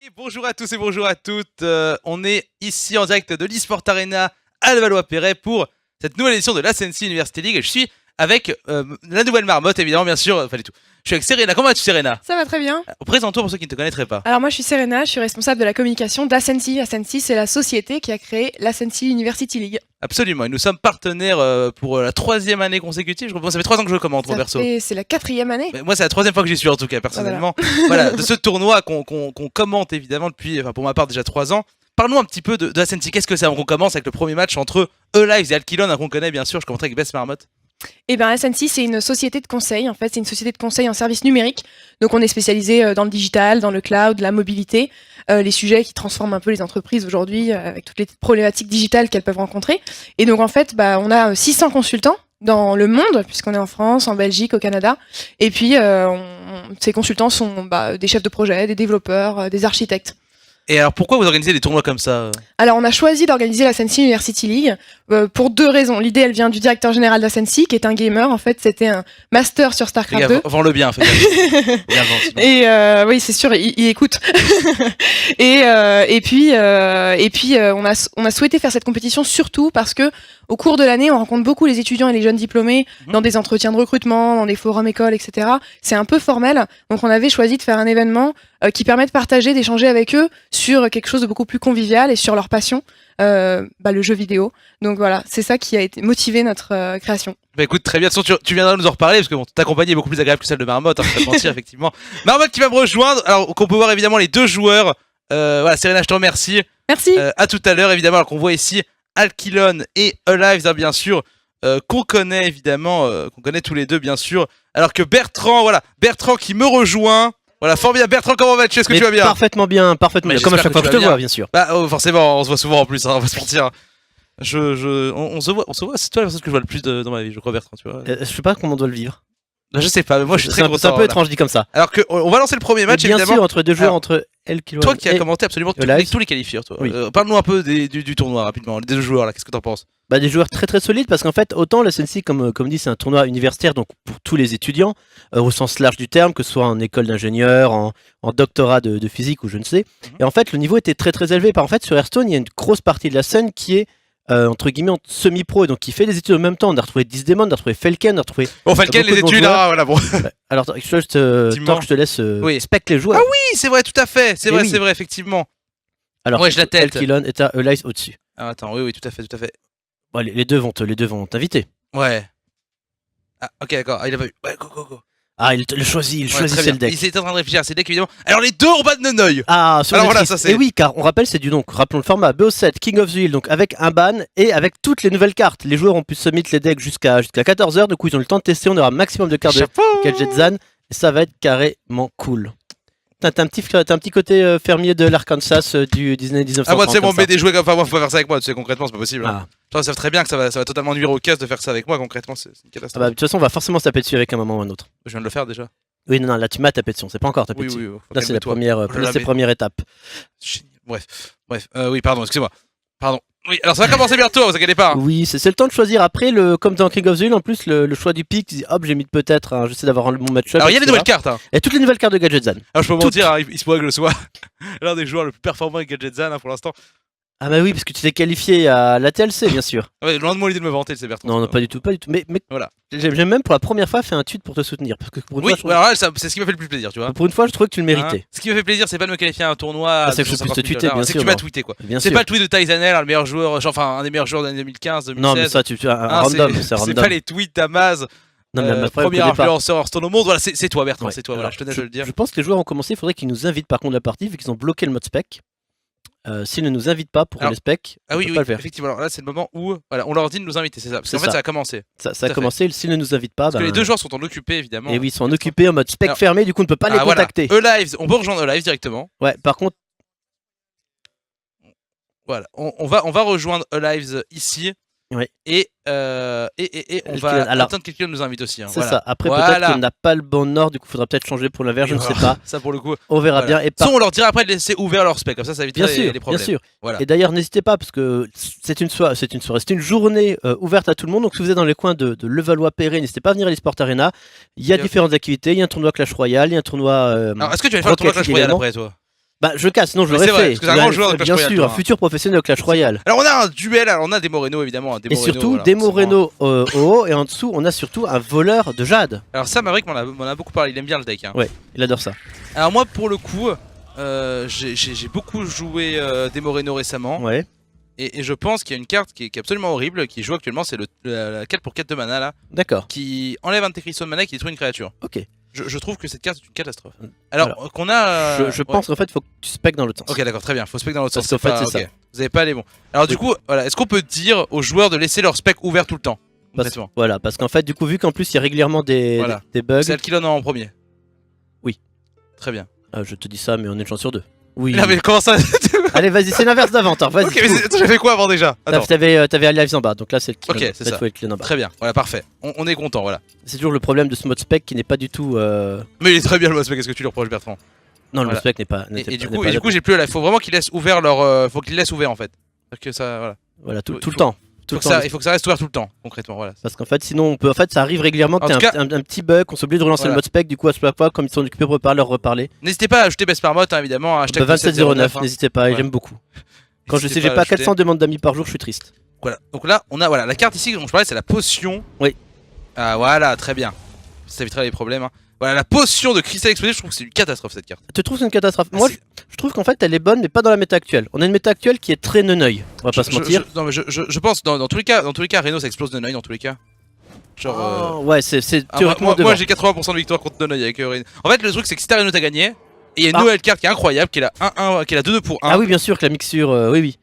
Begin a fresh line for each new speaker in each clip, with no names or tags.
Et bonjour à tous et bonjour à toutes. On est ici en direct de l'eSport Arena à Levallois-Perret pour cette nouvelle édition de l'Ascensi University League. Et je suis avec la nouvelle marmotte, évidemment, bien sûr. Pas du tout. Je suis avec Serena. Comment vas-tu, Serena?
Ça va très bien.
Présente-toi pour ceux qui ne te connaîtraient pas.
Alors moi je suis Serena, je suis responsable de la communication d'Ascensi. Ascensi, c'est la société qui a créé l'Ascensi University League.
Absolument. Et nous sommes partenaires pour la 3e année consécutive. Ça fait 3 ans que je commente, mon perso.
C'est la 4e année.
Mais moi, c'est la 3e fois que j'y suis, en tout cas, personnellement. Voilà, de ce tournoi qu'on commente, évidemment, depuis, pour ma part, déjà 3 ans. Parlons un petit peu de Ascensi. Qu'est-ce que c'est? On commence avec le premier match entre Alives et Alkilon, qu'on connaît bien sûr. Je commenterai avec Bess Marmotte.
Eh bien, Ascensi, c'est une société de conseil. En fait, c'est une société de conseil en services numériques. Donc, on est spécialisé dans le digital, dans le cloud, la mobilité, les sujets qui transforment un peu les entreprises aujourd'hui, avec toutes les problématiques digitales qu'elles peuvent rencontrer. Et donc, en fait, on a 600 consultants dans le monde, puisqu'on est en France, en Belgique, au Canada. Et puis, ces consultants sont des chefs de projet, des développeurs, des architectes.
Et alors pourquoi vous organisez des tournois comme ça?
Alors on a choisi d'organiser l'Ascensi University League pour 2 raisons. L'idée elle vient du directeur général d'Ascensi qui est un gamer. En fait c'était un master sur StarCraft 2.
Vends-le bien, fais bien.
Et oui c'est sûr il écoute. et puis on a souhaité faire cette compétition surtout parce que au cours de l'année on rencontre beaucoup les étudiants et les jeunes diplômés dans des entretiens de recrutement, dans des forums écoles, etc. C'est un peu formel. Donc on avait choisi de faire un événement qui permet de partager, d'échanger avec eux sur quelque chose de beaucoup plus convivial et sur leur passion, le jeu vidéo. Donc voilà, c'est ça qui a été motivé notre création.
Bah écoute, très bien, tu viendras nous en reparler parce que bon, ta compagnie est beaucoup plus agréable que celle de Marmotte, hein, je vais pas te mentir, effectivement. Marmotte qui va me rejoindre, alors qu'on peut voir évidemment les 2 joueurs. Voilà, Serena, je te remercie.
Merci.
À tout à l'heure, évidemment, alors qu'on voit ici Alkilon et Alives, hein, bien sûr, qu'on connaît évidemment, qu'on connaît tous les deux, bien sûr. Alors que Bertrand qui me rejoint. Voilà, formidable. Bertrand, comment vas-tu? Est-ce que tu vas bien?
Parfaitement bien, parfaitement bien. Comme à chaque fois que je te vois, bien sûr.
Bah, forcément, on se voit souvent en plus, hein, on va se mentir. On se voit, c'est toi la personne que je vois le plus dans ma vie, je crois, Bertrand, tu vois.
Je sais pas comment on doit le vivre.
Je sais pas, mais moi je suis très content.
C'est un peu étrange dit comme ça.
Alors que on va lancer le premier match,
bien
évidemment.
sûr, entre 2 joueurs, entre Alkilon.
Toi qui as commenté absolument tous les qualifiés, toi.
Oui.
Parle-nous un peu du tournoi rapidement, des 2 joueurs là, qu'est-ce que t'en penses?
Des joueurs très très solides parce qu'en fait, autant la SNC, comme dit, c'est un tournoi universitaire, donc pour tous les étudiants, au sens large du terme, que ce soit en école d'ingénieur, en doctorat de physique ou je ne sais. Et en fait, le niveau était très très élevé. En fait, sur Hearthstone, il y a une grosse partie de la scène qui est entre guillemets semi-pro, et donc qui fait des études en même temps. On a retrouvé Disdemon, on a retrouvé Felken, on a retrouvé.
Bon, Felken, les études, là, voilà, bon.
Alors, tant que je te laisse spec les joueurs.
Ah oui, c'est vrai, tout à fait, c'est vrai, effectivement.
Alors,
ouais, je la tête.
Alkilon est à Alives au-dessus.
Ah, attends, oui, tout à fait.
Bon, les deux vont t'inviter.
Ouais. Ah, ok, d'accord, il a pas eu. Ouais, go.
Ah, il choisit c'est le deck.
Il était en train de réfléchir à ses decks, évidemment. Alors, les 2 ont pas de Nonoï.
Ah, sur
alors
le
voilà, ça c'est.
Et oui, car on rappelle, c'est rappelons le format BO7, King of the Hill, donc avec un ban et avec toutes les nouvelles cartes. Les joueurs ont pu submit les decks jusqu'à 14h, du coup ils ont le temps de tester, on aura un maximum de cartes de Gadget Zan, et ça va être carrément cool. T'as un petit côté fermier de l'Arkansas du Disney 1930.
Ah, moi, tu sais, on met des jouets comme. Enfin, moi, faut faire ça avec moi, tu sais, concrètement, c'est pas possible.
Ah.
Ils savent très bien que ça va totalement nuire au casse de faire ça avec moi, concrètement, c'est une catastrophe.
De toute façon, on va forcément se taper dessus avec un moment ou un autre.
Je viens de le faire déjà.
Oui, non, là tu m'as tapé dessus, c'est pas encore tapé dessus.
Oui,
là, c'est la première étape.
Bref. Oui, pardon, excusez-moi. Pardon. Oui, alors ça va commencer bientôt, vous inquiétez pas. Hein.
Oui, c'est le temps de choisir. Après, comme dans King of the Hill, en plus, le choix du pick, hop, j'ai mis peut-être, hein, j'essaie d'avoir un bon match-up.
Alors, il y a les nouvelles cartes. Hein.
Et toutes les nouvelles cartes de Gadget Zan.
Alors, je peux vous mentir, hein, il se pourrait que je sois l'un des joueurs le plus performant avec Gadget Zan pour l'instant.
Ah bah oui, parce que tu t'es qualifié à la TLC, bien sûr.
Ouais, loin de moi l'idée de me vanter, c'est Bertrand.
Non, pas du tout. Mais
voilà.
J'ai même pour la première fois fait un tweet pour te soutenir. Parce que pour une fois,
alors là, c'est ce qui m'a fait le plus plaisir, tu vois.
Pour une fois, je trouvais que tu le méritais.
Ce qui m'a fait plaisir, c'est pas de me qualifier à un tournoi.
C'est que je puisse te tweeter, bien sûr.
C'est que tu m'as tweeté, quoi. C'est pas le tweet de Tyzanel, le meilleur joueur, enfin un des meilleurs joueurs de l'année 2015, 2016. Non,
mais ça, tu fais un random, c'est random.
C'est pas les tweets d'Amaz. Premier influenceur Hearthstone au monde, voilà, c'est toi Bertrand, c'est toi, voilà, je tenais à le dire.
Je pense que les joueurs ont commencé, il faudrait qu'ils nous invitent par contre la partie, vu qu'ils ont bloqué le mode spec. S'ils ne nous invitent pas pour les specs, on peut pas le faire.
Effectivement, alors là c'est le moment où voilà, on leur dit de nous inviter, c'est ça. Parce qu'en fait ça a commencé.
Ça a commencé, s'ils ne nous invitent pas.
Parce que les 2 joueurs sont en occupé évidemment.
Et oui, ils sont en occupé en mode spec fermé, du coup on ne peut pas les contacter.
Alives, on peut rejoindre Alives directement.
Ouais, par contre.
Voilà, on va rejoindre Alives ici.
Oui.
Et on va attendre que quelqu'un nous invite aussi. Hein.
C'est ça. Après, peut-être qu'on n'a pas le bon ordre, du coup, il faudra peut-être changer pour l'inverse, je ne sais pas.
Ça, pour le coup,
on verra bien. Et
on leur dira après de laisser ouvert leur spec, comme ça évitera les problèmes.
Bien sûr.
Voilà.
Et d'ailleurs, n'hésitez pas, parce que c'est une journée ouverte à tout le monde. Donc, si vous êtes dans les coins de Levallois-Perret, n'hésitez pas à venir à l'eSport Arena. Il y a différentes activités. Il y a un tournoi Clash Royale, il y a un tournoi.
Alors, est-ce que tu vas faire le tournoi Clash Royale après, toi?
Bah je casse, sinon je
Mais
l'aurais
c'est vrai,
fait.
parce que c'est un grand joueur de Clash
Bien
Royale,
sûr,
toi,
un
hein.
futur professionnel de Clash Royale.
Alors on a un duel, alors on a Demo Reno évidemment.
Et surtout, Demo Reno au haut, et en dessous, on a surtout un voleur de jade.
Alors ça, Maverick m'en a beaucoup parlé, il aime bien le deck. Hein.
Ouais, il adore ça.
Alors moi, pour le coup, j'ai beaucoup joué Demo Reno récemment.
Ouais,
Et je pense qu'il y a une carte qui est absolument horrible, qui joue actuellement, c'est la 4 pour 4 de mana là,
d'accord.
qui enlève un de tes cristaux de mana et qui détruit une créature.
Ok.
Je trouve que cette carte est une catastrophe. Alors
Alors,
qu'on a...
Je pense qu'en fait, il faut que tu spec dans l'autre sens.
Ok d'accord, très bien, faut spec dans l'autre
Parce
sens.
qu'en fait,
pas-
c'est
ok.
ça.
Vous avez pas les bons. Alors du coup, voilà, est-ce qu'on peut dire aux joueurs de laisser leur spec ouvert tout le temps concrètement
Voilà, parce qu'en fait, du coup, vu qu'en plus, il y a régulièrement
Voilà.
des bugs.
C'est elle qui l'en a en premier.
Oui.
Très bien.
Je te dis ça, mais on est une chance sur deux. Oui.
Non mais comment ça
Allez, vas-y, c'est l'inverse d'Aventor, vas-y.
Ok mais attends, j'avais quoi avant déjà? Attends.
T'avais Lives en bas, donc là, c'est le clean.
Ok,
Là,
c'est ça.
il faut être clean en bas.
Très bien, voilà parfait. On est content, voilà.
C'est toujours le problème de ce mode spec qui n'est pas du tout.
Mais il est très bien le mode spec, qu'est-ce que tu lui reproches Bertrand?
Non, le
Voilà.
mode spec n'est pas.
Et du coup, j'ai plus là. Faut vraiment qu'ils laissent ouvert leur. Faut qu'ils laissent ouvert en fait. Parce que ça, voilà.
Voilà, tout
il
le
faut-
temps. Tout le temps.
Il faut que ça reste ouvert tout le temps, concrètement. Voilà.
Parce qu'en fait, sinon, on peut. En fait, ça arrive régulièrement que
En
t'aies
tout
un petit bug, qu'on s'oublie de relancer
Voilà.
le mode spec. Du coup, à ce moment comme ils sont occupés pour leur reparler.
N'hésitez pas à ajouter Best par Mode, hein, évidemment. Hashtag
2709,
hein.
n'hésitez pas,
Voilà.
j'aime beaucoup. Quand je
N'hésitez
sais j'ai
à
pas
ajouter.
400 demandes d'amis par jour, je suis triste.
Voilà. Donc là, on a voilà la carte ici dont je parlais, c'est la potion.
Oui.
Ah voilà, très bien. Ça évitera les problèmes. Hein. Voilà, la potion de cristal explosif. Je trouve que c'est une catastrophe cette carte.
Tu trouves que c'est une catastrophe?
Ah,
Moi,
c'est-
je trouve qu'en fait, elle est bonne, mais pas dans la méta actuelle. On a une méta actuelle qui est très neneuil. On va pas se mentir.
Non mais je pense dans tous les cas, Reno ça explose de Neuil dans tous les cas. Genre.
Oh, ouais, c'est théoriquement devant.
moi j'ai 80% de victoire contre Neuil avec Reno. En fait, le truc c'est que si t'as Reno t'as gagné. Et il y a une
Ah.
nouvelle carte qui est incroyable, qui est la 1-1, qui est la 2-2 pour 1.
Ah oui, bien sûr que la mixture, oui, oui.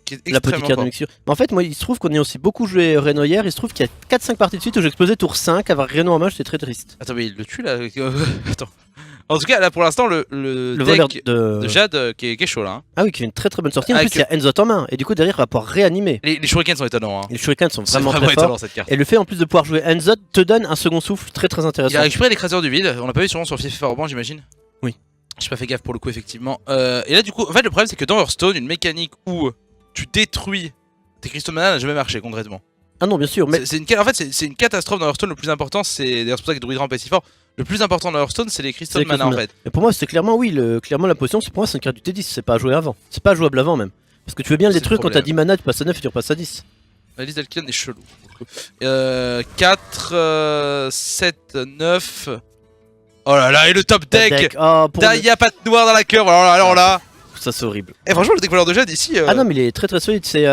Qui est
La petite
extrêmement
carte de
forte.
mixture. Mais en fait, moi, il se trouve qu'on ait aussi beaucoup joué Reno hier. Il se trouve qu'il y a 4-5 parties de suite où j'ai explosé tour 5. Avoir Reno en main, j'étais très triste.
Attends, mais il le tue là. Attends. En tout cas, là pour l'instant, le
Le
deck
voleur
de Jade qui est chaud là. Hein.
Ah oui, qui est une très très bonne sortie. En
Avec-
plus, il y a Enzot en main. Et du coup, derrière, il va pouvoir réanimer.
Les shurikens sont étonnants. Hein.
Les shurikens sont
C'est
vraiment,
vraiment
très forts.
étonnant cette carte.
Et le fait en plus de pouvoir jouer Enzot te donne un second souffle très très
Il
intéressant.
a récupéré l'écraseur du vide, on l'a pas vu sûrement sur le FIFA Orban j'imagine.
Oui.
J'ai pas fait gaffe pour le coup effectivement. Et là du coup, en fait le problème c'est que dans Hearthstone, une mécanique où tu détruis tes cristaux de mana n'a jamais marché concrètement.
Ah non, bien sûr, mais
En fait c'est une catastrophe dans Hearthstone, le plus important c'est, d'ailleurs c'est pour ça que Druid Ramp est si fort, le plus important dans Hearthstone c'est les cristaux
C'est
de
les
mana en
cristaux de
fait.
mais pour moi, c'est clairement, oui, clairement la potion, pour moi, c'est une carte du T10. C'est pas à jouer avant. C'est pas à jouable avant même. Parce que tu veux bien le
C'est le
détruire quand t'as
problème.
10 mana, tu passes à 9 et tu repasses à 10.
La liste d'Alkion est chelou. 4, 7, 9... Oh là là, et le top deck
Oh, pour le-
Daya patte noire dans la curve, alors là
Ça, c'est horrible.
Et franchement le deck voleur de Jade ici...
Ah non, mais il est très très solide. C'est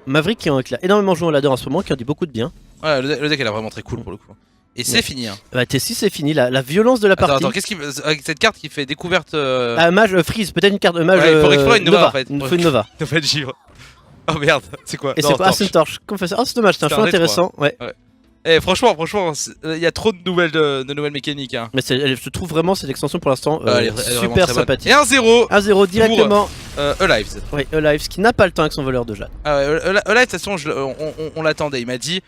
Maverick qui a énormément joué au ladder en ce moment, qui en dit beaucoup de bien.
Ouais, le deck elle est vraiment très cool pour le coup. Et c'est
Ouais.
fini hein.
Bah, T6, c'est fini. La violence de la partie.
Attends, qu'est-ce qui avec cette carte qui fait découverte
Ah, mage freeze, peut-être une carte de mage.
Ouais, il faut explorer une Nova, en fait.
Il faut une Nova.
de pas de givre. Oh merde, c'est quoi?
Et
Non,
c'est quoi? Ah, c'est
Torche.
une torche. Comment on fait ça? Ah, c'est dommage, c'est un
C'est
choix
un rétro,
intéressant. Ouais.
Eh franchement, il y a trop de nouvelles mécaniques hein.
Mais je trouve vraiment cette extension pour l'instant
Elle est vraiment
super
très bonne.
sympathique.
Et 1-0
1-0 directement.
Alive.
Oui, Alive, qui n'a pas le temps avec son voleur de jade.
Ah ouais, Alive de toute façon on l'attendait, il m'a dit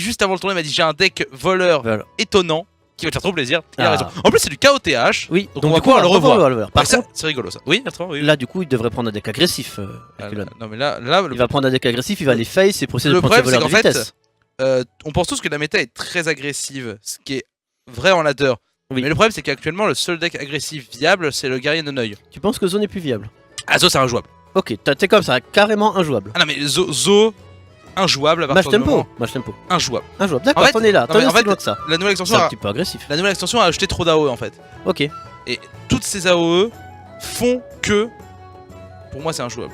juste avant le tournoi, il m'a dit j'ai un deck voleur
Voilà.
étonnant qui va te faire trop plaisir. Il a
Ah.
raison. En plus c'est du KOTH.
Oui,
Donc on va pouvoir le
revoir
revoir.
le voleur.
Par
Par
ça,
contre,
c'est rigolo ça. Oui, Bertrand, oui.
là, du coup, il devrait prendre un deck agressif.
Ah,
Herculon.
non mais là
Il va prendre un deck agressif, il va les face et procéder
Le
de prendre ses
problème,
voleurs de
c'est qu'en fait,
vitesse.
on pense tous que la méta est très agressive, ce qui est vrai en ladder.
Oui.
Mais le problème c'est qu'actuellement le seul deck agressif viable c'est le guerrier de Neuil.
Tu penses que Zone est plus viable?
Azo c'est injouable.
Ok, t'es comme ça, carrément injouable.
Ah non mais Zo injouable à
Match
partir du
tempo,
moment
match tempo.
injouable.
Injouable, d'accord,
En fait-
t'en es là,
non,
t'en
mais
es
en
aussi
fait,
loin que ça.
La nouvelle
C'est
extension
un
a,
petit peu agressif.
la nouvelle extension a ajouté trop d'AOE en fait.
Ok.
Toutes ces AOE font que pour moi c'est injouable.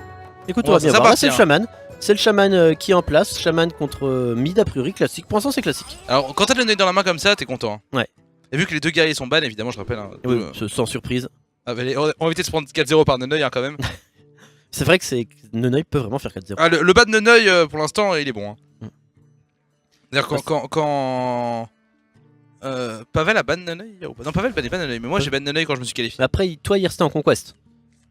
Écoute,
Bon,
on va
ça
bien voir. Là, c'est le
appartient.
chaman. C'est le chaman qui est en place. Chaman contre mid, a priori, classique. Pour l'instant, c'est classique.
Alors quand t'as le Neuil dans la main comme ça t'es content. Hein.
Ouais.
Et vu que les deux guerriers sont ban évidemment je rappelle. Hein,
Oui, sans surprise.
on va éviter de se prendre 4-0 par Neuil hein, quand même.
C'est vrai que Neneuil peut vraiment faire 4-0.
Ah, le bas de Neuil pour l'instant il est bon. Hein.
Mm.
D'ailleurs quand Pavel a ban Neuil ou pas? Non Pavel ban Neuil mais moi j'ai ban Neuil quand je me suis qualifié.
Mais après, toi, hier, c'était en conquest.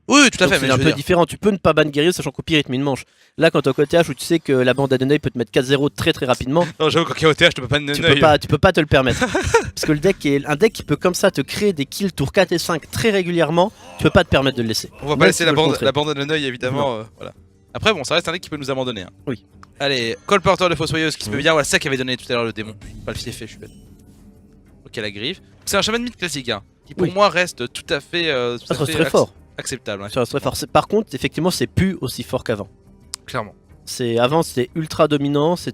Oui tout à
Donc
fait mais
c'est
je
un
veux
peu
dire.
différent. Tu peux ne pas ban guerrier, sachant qu'au pire, il te met une manche. Là, quand t'es au côté H où tu sais que la bande à Neneuil peut te mettre 4-0 très très rapidement,
Non j'avoue qu'en KOTH je peux pas ban Neuil.
tu peux pas te le permettre. Parce que le deck est un deck qui peut comme ça te créer des kills tour 4 et 5 très régulièrement. Tu peux pas te permettre de le laisser.
On va pas
Même
laisser
s'ils
la
veulent
bande,
contrer.
la bande de Neuil évidemment. Voilà. Après bon ça reste un deck qui peut nous abandonner. Hein.
Oui.
Allez, colporteur de Fossoyeuse qui se met bien, voilà ça qui avait donné tout à l'heure le démon. Pas le filet fait, je suis bête. Ok la griffe. C'est un chaman mythe classique hein, qui pour
Oui.
moi reste tout à fait.
Ça reste très fort.
acceptable, ouais,
Ça resterait fort. Par contre, effectivement, c'est plus aussi fort qu'avant.
clairement.
Avant, c'était ultra dominant, il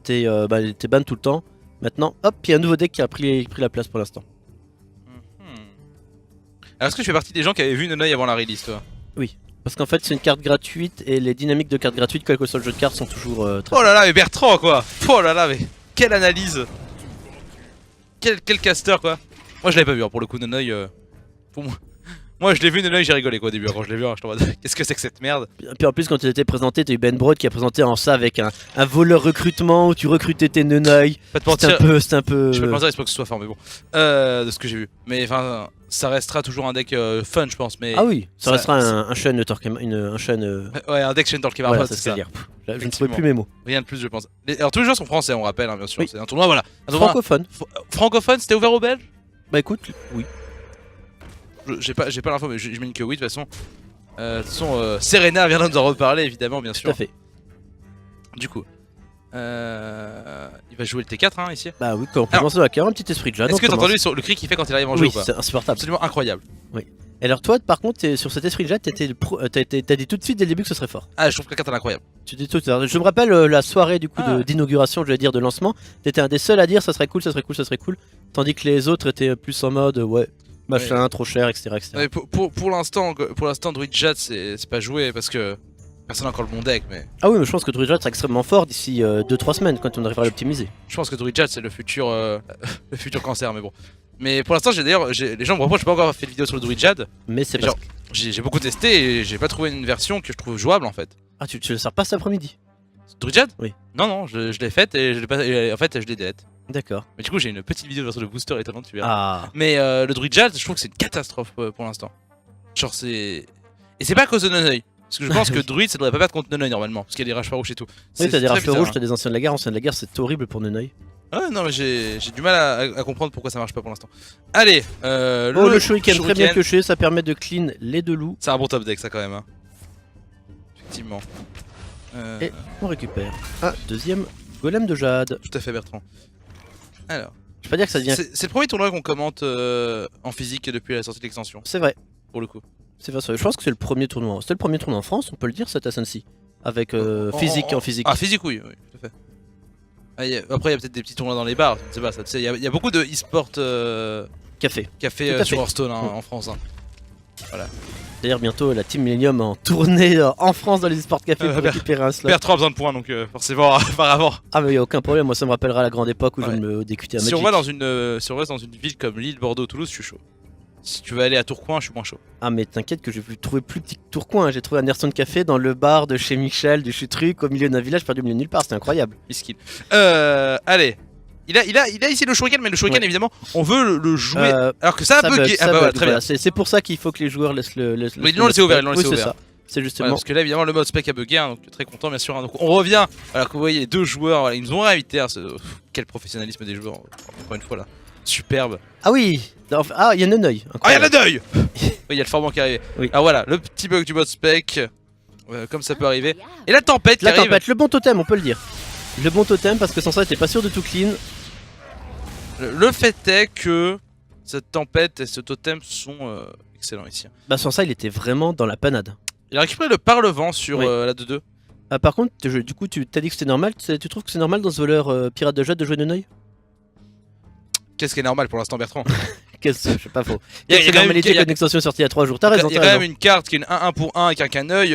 était ban tout le temps. Maintenant, hop, il y a un nouveau deck qui a pris la place pour l'instant.
Alors, est-ce que je fais partie des gens qui avaient vu Nonoï avant la release, toi?
Parce qu'en fait, c'est une carte gratuite et les dynamiques de cartes gratuites, quel que soit le jeu de cartes, sont toujours très.
Oh là là, mais Bertrand, quoi! Oh là là, mais quelle analyse! Quel caster, quoi! Moi, je l'avais pas vu, hein, pour le coup, Nonoï. Pour moi. Moi, je l'ai vu Nonoï, j'ai rigolé, quoi, au début. Quand je l'ai vu, hein, j'étais en mode, qu'est-ce que c'est que cette merde?
Puis en plus, quand il était présenté, t'as eu Ben Broad qui a présenté en ça avec un voleur recrutement où tu recrutais tes Nenoi.
Pas te mentir.
C'était un peu.
Je peux te mentir, il se peut que ce soit fort, mais bon. De ce que j'ai vu. Mais enfin, ça restera toujours un deck fun, je pense. Mais
Ah oui, ça
ça-
restera un Shen un Shen.
ouais, un deck Shen Torquemada,
Voilà,
c'est
c'est
ça.
ça. Dire. Je ne
Effectivement.
trouvais plus mes mots.
Rien de plus, je pense. Alors, tous les joueurs sont français, on rappelle, hein, bien sûr.
Oui.
C'est un tournoi, voilà. Un tournoi
Francophone.
francophone, c'était ouvert aux Belges?
Bah écoute, oui.
J'ai pas l'info, mais j'imagine que oui, de toute façon. Serena vient de nous en reparler, évidemment, bien
Tout
sûr.
à fait.
Du coup, il va jouer le T4 hein, ici.
Bah oui, quand on commence avec un petit esprit de jeu.
Est-ce que t'as entendu le cri qu'il fait quand il arrive en jeu
Oui,
ou pas?
c'est insupportable.
Absolument incroyable.
Et alors toi, par contre, sur cet esprit de jet, t'as dit tout de suite dès le début que ce serait fort.
Ah, je trouve que la carte elle est incroyable.
Tu dis tout. Je me rappelle la soirée du coup d'inauguration, je vais dire, de lancement. T'étais un des seuls à dire ça serait cool, ça serait cool, ça serait cool. Tandis que les autres étaient plus en mode ouais, machin, trop cher, etc. etc.
Ouais, pour l'instant, Druid Jet c'est pas joué parce que personne n'a encore le bon deck, mais
Ah oui, mais je pense que Druid Jet sera extrêmement fort d'ici 2-3 semaines quand on arrivera à l'optimiser.
je pense que Druid Jet c'est le futur, le futur cancer, mais bon. Mais pour l'instant, les gens me reprochent, j'ai pas encore fait de vidéo sur le Druid Jet.
Mais c'est
Et
pas.
genre, j'ai beaucoup testé et j'ai pas trouvé une version que je trouve jouable en fait.
Ah, tu le sors pas cet après-midi?
Druid Jet?
Oui.
Non, je l'ai faite et je l'ai pas, et en fait je l'ai delete.
D'accord.
Mais du coup, j'ai une petite vidéo de version de booster étonnante, tu verras.
Ah.
Mais le Druid Jet, je trouve que c'est une catastrophe pour l'instant. Genre, c'est. Et c'est pas à cause de Nonoï. Parce que je pense que
Oui.
Druid ça devrait pas battre contre Nonoï normalement. Parce qu'il y a des rages farouches et tout.
Oui,
C'est
t'as des
très
rafles
bizarre,
rouges,
hein.
t'as des anciens de la guerre. Anciens de la guerre, c'est horrible pour Nenoi.
Ouais, non, mais j'ai du mal à comprendre pourquoi ça marche pas pour l'instant. Allez,
Oh, le shuriken, très bien pioché, ça permet de clean les deux loups.
C'est un bon top deck, ça quand même. Hein. Effectivement.
Et on récupère un deuxième golem de jade.
Tout à fait, Bertrand. Alors,
Je vais pas dire que ça devient.
c'est le premier tournoi qu'on commente en physique depuis la sortie de l'extension,
C'est vrai.
pour le coup.
C'est vrai. Je pense que c'est le premier tournoi. C'était le premier tournoi en France, on peut le dire, cette Ascensi. Avec physique en physique.
Ah, physique, oui, tout à fait. Ah, après, il y a peut-être des petits tournois dans les bars, je sais pas, ça, tu sais, il y a beaucoup de e-sport
Café.
café
Tout à
sur
fait.
Hearthstone hein, en France. Hein.
D'ailleurs, bientôt la Team Millennium en tournée en France dans les esports café pour
Ber-
récupérer un slot.
Bertrand a besoin de points, donc forcément, apparemment.
Ah, mais y a aucun problème, moi ça me rappellera la grande époque où
Ouais.
je me décutais à
Si
Magic.
on va dans si on reste dans une ville comme Lille, Bordeaux, Toulouse, je suis chaud. Si tu veux aller à Tourcoing, je suis moins chaud.
Ah, mais t'inquiète que j'ai trouvé plus petit que Tourcoing. J'ai trouvé un Ayrton Café dans le bar de chez Michel, du Chutruc, au milieu d'un village perdu au milieu de nulle part. C'était incroyable.
Miskin. Allez. Il a ici le shuriken, mais le shuriken
Ouais.
évidemment, on veut le jouer.
Euh,
Alors que ça a
ça
bugué.
bug,
Ah
ça
bah
bug,
voilà, très
voilà.
bien.
C'est pour ça qu'il faut que les joueurs laissent le.
Mais ils l'ont laissé ouvert, ils l'ont laissé
oui, c'est
ouvert.
ça. C'est
Ouais,
justement.
parce que là évidemment le mode spec a bugué, hein, donc très content bien sûr. Hein. Donc on revient. Alors que vous voyez les deux joueurs, voilà, ils nous ont réinvités. Hein, quel professionnalisme des joueurs, encore une fois là. Superbe.
Ah oui. Ah, il y a Nenoi.
Ah, il y a le deuil. Oui, il y a le formant qui est arrivé.
Oui.
Alors voilà, le petit bug du mode spec, comme ça peut arriver. Et la tempête qui
La
arrive.
tempête, le bon totem, on peut le dire. Le bon totem parce que sans ça, t'es pas sûr de tout clean.
Le fait est que cette tempête et ce totem sont excellents ici.
Bah sans ça, il était vraiment dans la panade.
Il a récupéré le par-le-vent sur
Oui.
la 2-2.
Ah, par contre, du coup, tu t'as dit que c'était normal. Tu trouves que c'est normal dans ce voleur pirate de jade de jouer Nenoi?
Qu'est-ce qui est normal pour l'instant, Bertrand?
Qu'est-ce que je sais pas faux.
Il y a
C'est
quand même-
normalité
il y a-
qu'une extension sortie il y a 3 jours. T'as
Il
raison,
y a
t'as
quand
raison.
même une carte qui est une 1-1 pour 1 avec un caneuil,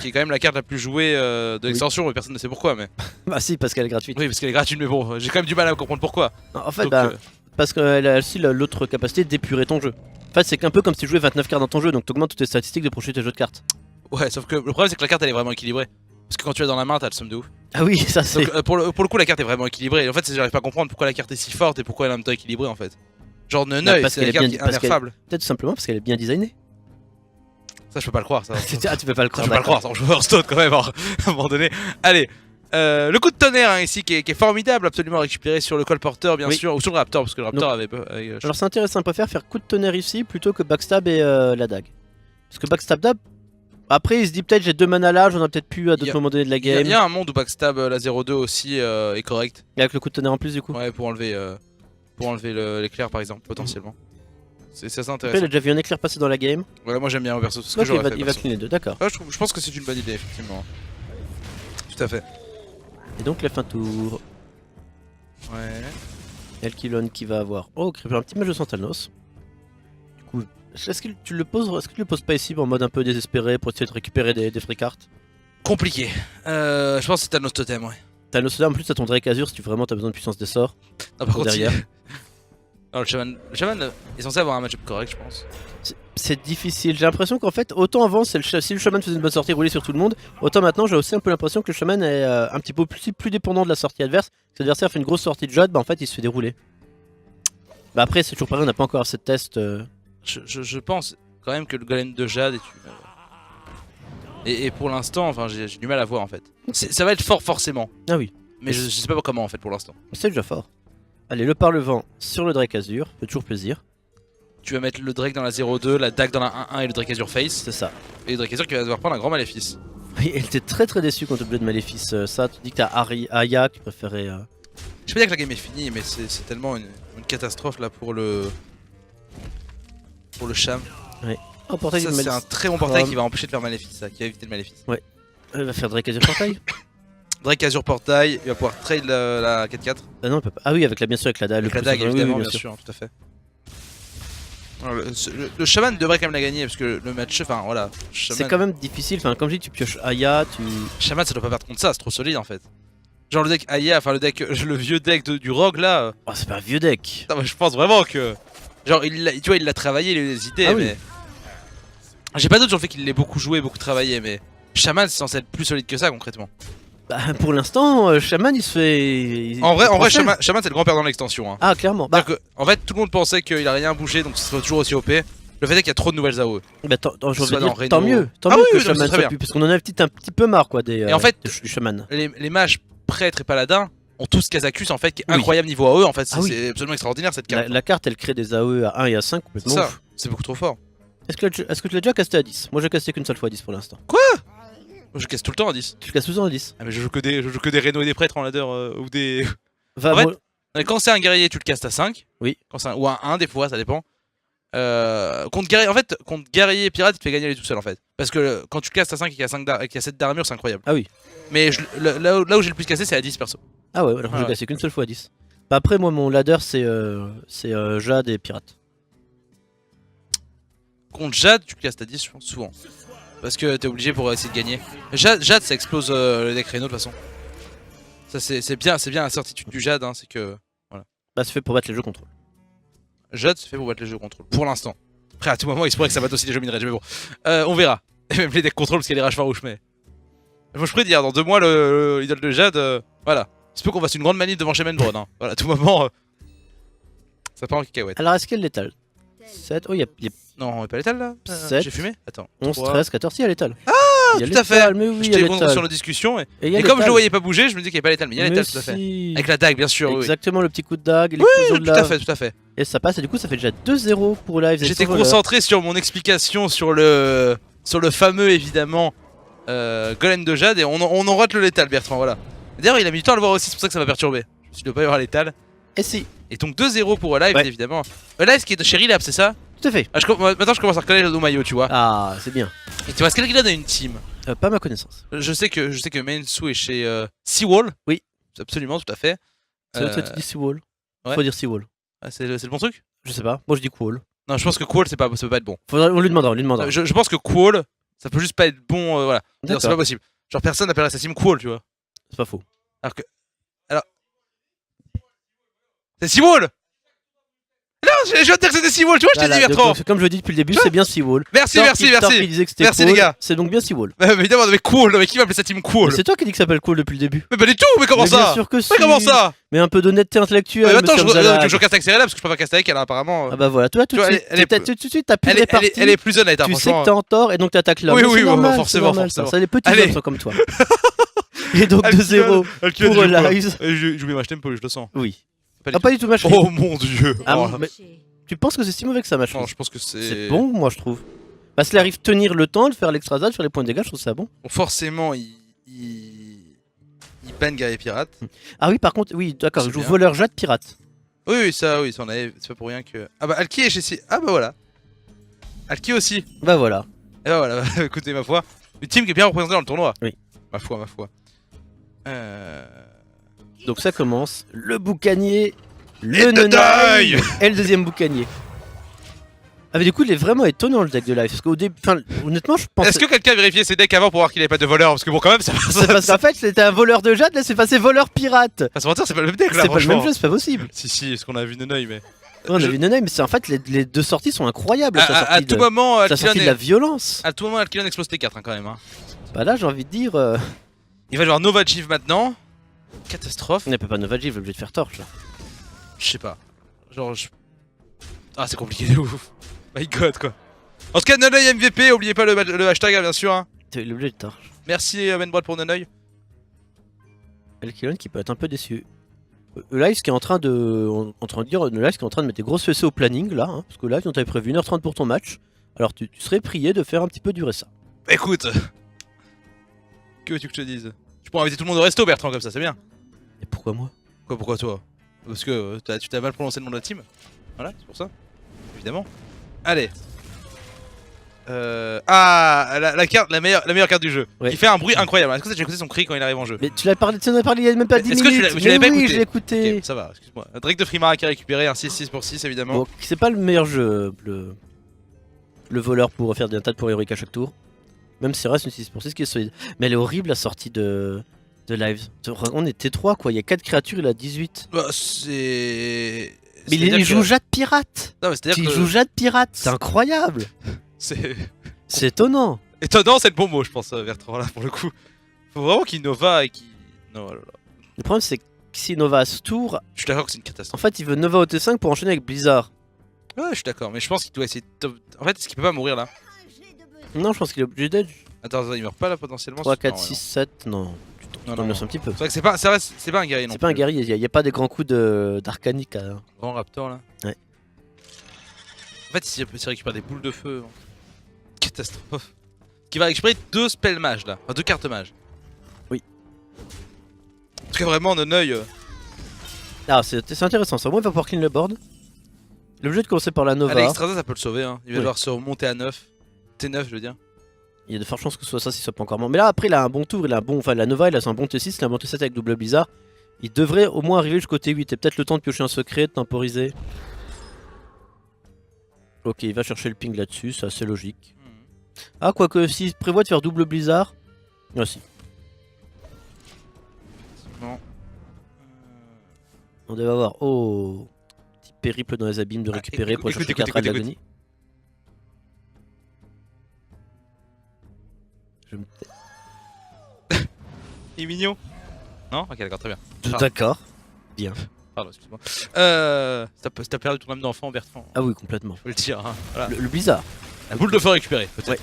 qui est quand même la carte la plus jouée de l'extension, mais personne ne sait pourquoi. Mais...
Bah si, parce qu'elle est gratuite.
Oui, parce qu'elle est gratuite, mais bon, j'ai quand même du mal à comprendre pourquoi.
En fait,
Donc,
bah, parce qu'elle a aussi l'autre capacité d'épurer ton jeu. En fait, c'est un peu comme si tu jouais 29 cartes dans ton jeu, donc t'augmentes toutes tes statistiques de prochainer tes jeux de cartes.
Ouais, sauf que le problème c'est que la carte elle est vraiment équilibrée. Parce que quand tu l'as dans la main, t'as le somme de ouf.
Ah oui, ça c'est.
Donc pour le coup, la carte est vraiment équilibrée. Et en fait, j'arrive pas à comprendre pourquoi la carte est si forte et pourquoi elle est en même temps équilibrée en fait. Genre Nenoi,
parce
c'est la
qu'elle est
carte
bien-
qui est
parce qu'elle-
innerfable.
Peut-être tout simplement parce qu'elle est bien designée.
Ça, je peux pas le croire, ça.
Ah, tu peux pas le
Ça,
croire.
je peux pas le croire, ça, on joue à Hearthstone quand même, hein, à un moment donné. Allez, le coup de tonnerre hein, ici qui est formidable, absolument récupéré sur le colporteur bien
Oui.
sûr, ou sur le raptor, parce que le raptor
Donc-
avait pas.
Alors c'est intéressant, on peut faire coup de tonnerre ici plutôt que backstab et la dague. Parce que backstab dab. Après, il se dit peut-être j'ai 2 mana là, j'en ai peut-être plus à
Il y
d'autres
a-
moments donnés de la
Il y, a-
game.
il y a un monde où backstab la 0-2 aussi est correct.
Et avec le coup de tonnerre en plus du coup.
Ouais, pour enlever l'éclair par exemple, potentiellement. C'est assez
Après, il
intéressant.
a déjà vu un éclair passer dans la game.
Voilà, moi j'aime bien au perso, c'est ce que
Ok,
j'aurais fait.
il va
perso.
clean les deux, d'accord.
Ouais, je pense que c'est une bonne idée, effectivement. Tout à fait.
Et donc, la fin tour.
Ouais.
Elkilon qui va avoir. Oh, un petit match de Santalnos. Du coup, est-ce que tu le poses pas ici en mode un peu désespéré pour essayer de récupérer des free cartes?
Compliqué. Je pense que c'est Thanos Totem, ouais.
Talnos là en plus, t'as ton Drake Azur si tu vraiment t'as besoin de puissance des sorts.
Non, par contre,
derrière.
Non, le Shaman est censé avoir un match-up correct, je pense.
C'est difficile. J'ai l'impression qu'en fait, autant avant, si le Shaman faisait une bonne sortie roulée sur tout le monde, autant maintenant, j'ai aussi un peu l'impression que le Shaman est un petit peu plus dépendant de la sortie adverse. Si l'adversaire fait une grosse sortie de Jade, bah en fait, il se fait dérouler. Bah après, c'est toujours pareil, on n'a pas encore assez de tests.
Je pense quand même que le golem de Jade est une. Et pour l'instant, enfin, j'ai du mal à voir en fait. Ça va être fort forcément.
Ah oui,
Mais je sais pas comment en fait pour l'instant.
c'est déjà fort. Allez, le parlevent sur le Drake Azur, fait toujours plaisir.
Tu vas mettre le Drake dans la 0-2, la Dague dans la 1-1 et le Drake Azure Face.
C'est ça.
Et le Drake Azure qui va devoir prendre un grand maléfice.
Oui, elle était très déçue quand tu oublié de Maléfice. Ça, tu dis que t'as Aya qui préférait.
Je peux dire que la game est finie, mais c'est tellement une catastrophe là pour le. Pour le Sham.
Oh, portail
Ça,
de
c'est
Maléfice.
un très bon portail qui va empêcher de faire maléfice, ça, qui va éviter le maléfice.
Elle va faire Drake Azur portail.
Drake Azure portail, il va pouvoir trade la 4-4.
Ah non, il peut pas. Ah oui, avec bien sûr avec la dague.
Avec la dague, évidemment, bien sûr, tout à fait. Alors, le Shaman devrait quand même la gagner parce que le match, enfin voilà. Shaman,
C'est quand même difficile. Enfin, comme je dis, tu pioches Aya, tu.
Shaman, ça doit pas perdre contre ça, c'est trop solide en fait. Genre le deck Aya, enfin le vieux deck du Rogue là.
Oh, c'est pas un vieux deck.
Non, mais je pense vraiment que. Genre, tu vois, il l'a travaillé, il a eu des idées,
Ah oui.
mais. J'ai pas doute sur le fait qu'il l'ait beaucoup joué, beaucoup travaillé, mais. Shaman, c'est censé être plus solide que ça concrètement.
Bah, pour l'instant, Shaman il se fait.
En vrai,
français.
Shaman c'est le grand perdant de l'extension. Hein.
Ah, clairement. Bah,
En fait, tout le monde pensait qu'il a rien bougé, donc ce serait toujours aussi OP. Le fait est qu'il y a trop de nouvelles AOE.
je
soit
veux dire,
dans Reno.
tant mieux. Tant
Ah
mieux
oui,
que
oui, non,
Shaman
c'est très
soit
bien.
plus. Parce qu'on en a un petit peu marre quoi du Shaman.
Les mages prêtres et paladins ont tous Kazakus en fait, qui est
Oui.
incroyable niveau AOE en fait.
Ah oui.
C'est absolument extraordinaire cette carte.
La carte elle crée des AOE à 1 et à 5
C'est
complètement
ça,
ouf.
c'est beaucoup trop fort.
Est-ce que tu l'as déjà casté à 10? Moi j'ai casté qu'une seule fois à 10 pour l'instant.
Je casse tout le temps à 10.
Tu le casses tout le temps à 10?
Ah, mais je joue que des Reno et des prêtres en ladder ou des.
Va,
En fait,
moi-
Quand c'est un guerrier, tu le castes à 5.
Oui.
Ou à 1 des fois, ça dépend. Contre guerrier et pirate, il te fait gagner lui tout seul en fait. Parce que quand tu le castes à 5 et qu'il y a 7 d'armure, c'est incroyable.
Ah oui.
Mais là où j'ai le plus cassé, c'est à 10 perso.
Ah ouais, alors
Ah
j'ai
ouais.
cassé qu'une seule fois à 10. Bah après moi mon ladder c'est Jade et Pirate.
Contre Jade, tu le castes à 10, je pense, souvent. Parce que t'es obligé pour essayer de gagner. Jade, ça explose le deck Reno de toute façon. Ça, c'est bien la certitude du Jade, hein, c'est que.
Bah c'est fait pour battre les jeux contrôle.
Jade se fait pour battre les jeux contrôle. Pour l'instant. Après, à tout moment, il se pourrait que ça batte aussi les jeux midrange, mais bon. On verra. Et même les decks contrôle parce qu'il y a les rages farouches, mais. Moi, je pourrais dire, dans 2 mois, l'idole de Jade, voilà. Il se peut qu'on fasse une grande manip devant Shaman Brown. Hein. Voilà, à tout moment. Ça part en cacahuète.
Alors est-ce qu'elle létale? 7, oh il y a
Non, on est pas létal là
7.
J'ai fumé Attends.
11,
3.
13, 14, si il y a létal.
Ah,
il y a
tout à fait.
létal, mais oui, il y a
J'étais bon
létal.
sur la discussion.
Et il y a
Et comme je
létal.
le voyais pas bouger, je me dis qu'il n'y avait pas létal, mais il y a
Mais
létal, tout à fait.
si.
Avec la dague, bien sûr. Oui.
Exactement, le petit coup de dague,
Oui,
l'explosion de
tout à
lave.
fait, tout à fait.
Et ça passe, et du coup ça fait déjà 2-0 pour live.
J'étais concentré sur mon explication sur le fameux évidemment golem de Jade et on en rate le létal, Bertrand. Voilà. D'ailleurs, il a mis du temps à le voir aussi, c'est pour ça que ça m'a perturbé. Je me suis dit, il doit pas y avoir létal.
Et si,
Et donc 2-0 pour live,
Ouais.
évidemment. Live qui est de chez Relapse, c'est ça?
tout à fait.
Maintenant, je commence à reconnaître le maillot, tu vois.
Ah, c'est bien.
Et tu vois, est-ce que Gilad a une team?
Pas ma connaissance.
Je sais que Mainsu est chez Seawall.
Oui.
Absolument, tout à fait.
Toi tu dis Seawall.
ouais.
Faut dire Seawall.
Ah, c'est le bon truc?
Je sais pas, moi je dis Quall.
Non, je pense que Quall, ça peut pas être bon.
On lui demandera.
Je pense que Quall, ça peut juste pas être bon, voilà. C'est
D'accord.
pas possible. Genre, personne n'appellerait sa team Quall, tu vois.
C'est pas faux.
Alors. C'est Seawall! Non, je viens de dire que c'était Seawall, tu vois, je t'ai
Voilà,
dit, Bertrand!
donc, comme je le dis depuis le début, c'est bien Seawall.
Merci,
Torp,
merci,
il
merci!
disait que c'était
Merci,
Quall,
les gars.
C'est donc bien Seawall.
Mais évidemment, mais Quall, mais qui va appeler sa team Quall?
Mais c'est toi qui dis que ça s'appelle Quall depuis le début.
Mais pas du tout, mais comment
Mais bien
ça?
sûr que si.
Mais comment ça?
Mais un peu d'honnêteté intellectuelle.
Mais attends,
monsieur Mzalak.
je casse avec Serena parce que je peux pas casser avec elle, apparemment.
Ah bah voilà, toi tout de
Tu vois,
suite,
elle est-
tout de suite, t'as plus de répartie.
Elle est plus honnête, hein,
Tu sais
franchement.
que t'es en tort et donc t'attaques là.
Oui,
Mais
oui,
c'est
bon,
normal,
forcément,
c'est normal,
forcément.
Ça, les petits
Allez.
hommes sont comme toi. Et donc 2-0 pour Lives.
J'ai oublié ma tempo, je le sens.
Oui.
Pas du
Ah, pas du tout match.
Oh mon dieu!
Ah,
Oh,
mais tu penses que c'est si mauvais que ça, match?
non, je pense que c'est.
C'est bon, moi je trouve. Parce qu'il arrive tenir le temps de faire l'extra date, faire les points de dégâts, je trouve ça bon.
Bon, forcément, il ban guerrier pirate.
Ah oui, par contre, oui, d'accord,
C'est
il joue
bien.
voleur Jade pirate.
Oui, ça on avait. C'est pas pour rien que. Ah bah, Alki est chez. Ah bah voilà. Alki aussi.
Bah voilà.
Et bah voilà, écoutez, ma foi. Une team qui est bien représentée dans le tournoi.
Oui.
Ma foi.
Donc ça commence. Le boucanier,
Et
le
de
Nenoy
deuil.
et le deuxième boucanier. Ah mais du coup il est vraiment étonnant le deck de live parce qu'au début, enfin honnêtement je pensais.
Est-ce que quelqu'un a vérifié ses decks avant pour voir qu'il avait pas de voleur? Parce que bon, quand même, ça.
C'est parce qu'en fait c'était un voleur de jade, là c'est passé voleur pirate.
Pas se mentir, c'est pas le même deck là.
C'est pas le même
franchement.
jeu, c'est pas possible.
Si, est-ce qu'on a vu Nenoy, mais.
Ouais, on a vu Nenoy mais c'est en fait les deux sorties sont incroyables. Sa
À
sortie
tout
de-
moment,
sa sortie de la violence.
À tout moment, Alkilon explose T4 hein, quand même. Hein.
Bah là j'ai envie de dire.
Il va devoir Nova Chief maintenant. Catastrophe.
Il n'y a pas Novaji, il va obligé de faire torche là.
Je sais pas. Genre, Ah, c'est compliqué de ouf. My god, quoi. En tout cas, Nenoy MVP, oubliez pas le hashtag, hein, bien sûr. Hein.
Il est obligé de torche.
Merci, Benbrod, pour Nenoy.
Elkilon qui peut être un peu déçu. Live qui est en train de. En train de dire. Live qui est en train de mettre des grosses fessées au planning là. Hein, parce que Live, on t'avait prévu 1h30 pour ton match. Alors tu serais prié de faire un petit peu durer ça.
Écoute. Que veux-tu que je te dise? Je pourrais inviter tout le monde au resto, Bertrand, comme ça, c'est bien.
Et pourquoi moi?
Pourquoi toi? Parce que tu t'as mal prononcé le nom de la team. Voilà, c'est pour ça. Évidemment. Allez. La carte, la meilleure carte du jeu.
Ouais.
Qui fait un bruit incroyable. Est-ce que j'ai écouté son cri quand il arrive en jeu?
Mais tu l'as parlé, tu en as parlé il y a même pas 10
Est-ce que
minutes.
tu l'avais pas
oui,
écouté?
je l'ai écouté.
Ok, ça va, excuse-moi. Drake de Frimara qui a récupéré un 6-6 pour 6 évidemment.
Bon, c'est pas le meilleur jeu, le voleur pour faire des tas de points héroïques à chaque tour. Même si ça reste une 6 pour 6 qui est solide. Mais elle est horrible la sortie de live. On était 3 quoi, il y a 4 créatures, il a 18.
Bah, c'est.
Mais il joue Jade Pirate.
Non, mais c'est-à-dire
Il
que.
joue Jade Pirate, c'est incroyable.
C'est.
C'est étonnant.
Étonnant, c'est le bon mot, je pense, Bertrand, là, pour le coup. Faut vraiment qu'il Nova et qu'il. Non, oh là là.
Le problème c'est que si Nova a ce tour,
Je suis d'accord que c'est une
en
catastrophe.
fait il veut Nova au T5 pour enchaîner avec Blizzard.
Ouais, je suis d'accord, mais je pense qu'il doit essayer de. En fait, est-ce qu'il peut pas mourir là?
Non, je pense qu'il est obligé d'être
Attends, il meurt pas là potentiellement?
3,
Non,
4,
ouais,
6, 7, non. Tu
Non,
t'en
non,
un petit peu.
C'est vrai que c'est pas, c'est pas un guerrier non
C'est pas un
plus.
guerrier, il n'y a pas des grands coups d'arcanique. Hein.
Grand raptor là.
Ouais.
En fait, il récupère des boules de feu. Hein. Catastrophe. Qui va récupérer 2 spell mages là. Enfin, 2 cartes mages.
Oui.
En tout cas, vraiment, Nenoy.
Ah, c'est intéressant ça. Au moins, il va pouvoir clean le board. L'objet de commencer par la Nova.
Allez, Extrasa, ça peut le sauver. Hein. Il va
Oui.
devoir se remonter à 9. T9, je veux dire.
Il y a de fortes chances que ce soit ça si ce soit pas encore mort. Mais là, après, il a un bon tour. Il a un bon. Enfin, la Nova, il a un bon T6. Il a un bon T7 avec double Blizzard. Il devrait au moins arriver jusqu'au T8. Et peut-être le temps de piocher un secret, de temporiser. Ok, il va chercher le ping là-dessus. C'est assez logique. Ah, quoique, s'il prévoit de faire double Blizzard. Ah, si.
Non.
On devait avoir. Oh. Petit périple dans les abîmes de
Ah,
récupérer pour
écoute,
chercher
écoute,
4 à
écoute,
l'agonie. Je me
Il est mignon. Non? Ok, d'accord, très bien.
D'accord.
Pardon, excuse-moi. T'as perdu ton âme d'enfant, Bertrand.
Ah oui, complètement.
Faut le dire. Hein. Voilà.
Le Blizzard.
La boule de feu récupérée, peut-être.
Ouais.